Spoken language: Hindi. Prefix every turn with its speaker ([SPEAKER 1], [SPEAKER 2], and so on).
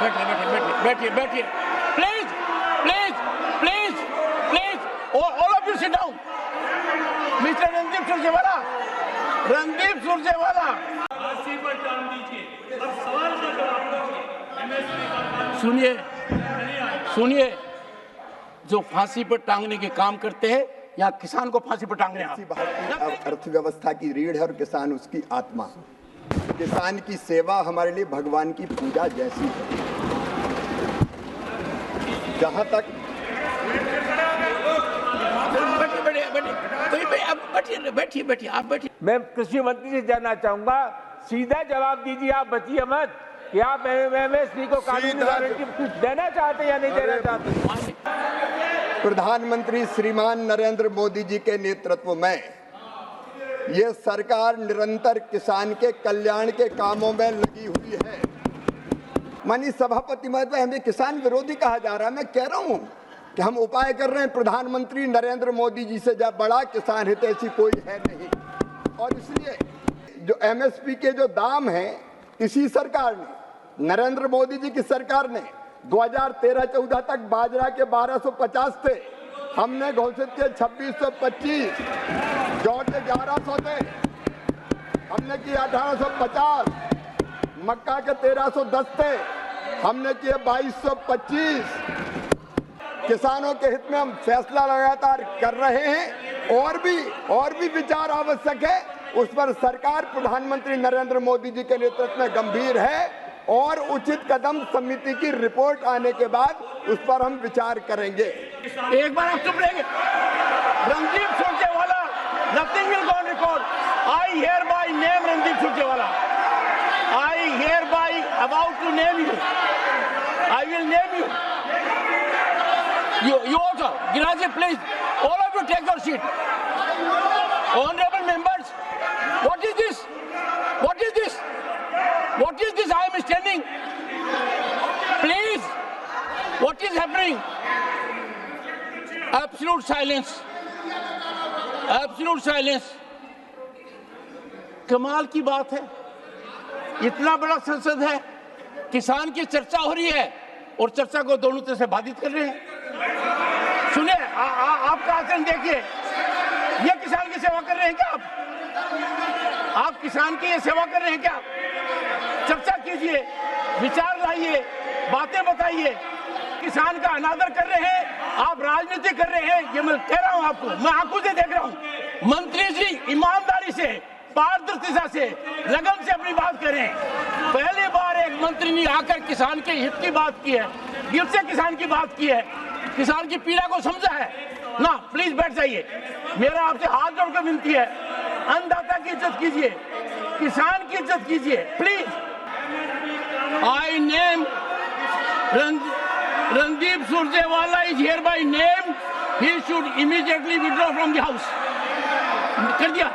[SPEAKER 1] बैठिए बैठिए please please please please all of you sit down. Mister Randeep Surjewala, Randeep Surjewala
[SPEAKER 2] फांसी पर टांग दीजिए, अब सवाल का जवाब दीजिए।
[SPEAKER 1] सुनिए सुनिए, जो फांसी पर टांगने के काम करते हैं या किसान को फांसी पर टांग रहे हैं आप?
[SPEAKER 3] अर्थव्यवस्था की रीढ़ है और किसान उसकी आत्मा। किसान की सेवा हमारे लिए भगवान की पूजा जैसी है। जहां तक
[SPEAKER 1] बैठिए बैठिए आप बैठिए।
[SPEAKER 4] मैं कृषि मंत्री से जानना चाहूंगा, सीधा जवाब दीजिए, आप बचिए मत कि आप एमएसपी को कानूनी गारंटी देना चाहते या नहीं देना चाहते।
[SPEAKER 3] प्रधानमंत्री श्रीमान नरेंद्र मोदी जी के नेतृत्व में ये सरकार निरंतर किसान के कल्याण के कामों में लगी हुई है। माननीय सभापति महोदय, हमें किसान विरोधी कहा जा रहा है। मैं कह रहा हूं कि हम उपाय कर रहे हैं। प्रधानमंत्री नरेंद्र मोदी जी से जब बड़ा किसान हितैषी कोई है नहीं, और इसलिए जो एमएसपी के जो दाम हैं, इसी सरकार ने, नरेंद्र मोदी जी की सरकार ने 2013-14 तक बाजरा के 1250 थे, हमने घोषित किए 2625, जौ के 1100 थे, हमने किए 1850, मक्का के 1310 थे, हमने किए 2225। किसानों के हित में हम फैसला लगातार कर रहे हैं। और भी विचार आवश्यक है, उस पर सरकार प्रधानमंत्री नरेंद्र मोदी जी के नेतृत्व में गंभीर है और उचित कदम समिति की रिपोर्ट आने के बाद उस पर हम विचार करेंगे।
[SPEAKER 1] एक बार आप चुप रहेंगे। Randeep Surjewala, nothing will go on record. I hereby name Randeep Surjewala. I hereby about to name you. I will name you. You also, Giraji, please, all of you take your seat. Honorable members, what is this? What is this? What is this I am standing? Please, what is happening? Absolute silence. Absolute silence. कमाल की बात है, इतना बड़ा संसद है, किसान की चर्चा हो रही है और चर्चा को दोनों तरह से बाधित कर रहे हैं। सुनिए, आपका आचरण देखिए, ये किसान की सेवा कर रहे हैं क्या आप किसान की ये सेवा कर रहे हैं क्या? चर्चा कीजिए, विचार लाइए, बातें बताइए। किसान का अनादर कर रहे हैं, आप राजनीति कर रहे हैं, ये मैं कह रहा हूं आपको, मैं आंखों से देख रहा हूं। मंत्री जी ईमानदारी से, पारदर्शिता से, लगन से अपनी बात करें। पहली बार एक मंत्री ने आकर किसान के हित की बात की है, दिल से किसान की बात की है, किसान की पीड़ा को समझा है ना। प्लीज बैठ जाइए, मेरा आपसे हाथ जोड़कर विनती है, अन्नदाता की इज्जत कीजिए, किसान की इज्जत कीजिए, please. I name Randeep Surjewala is here by name, he should immediately withdraw from the house. कर दिया।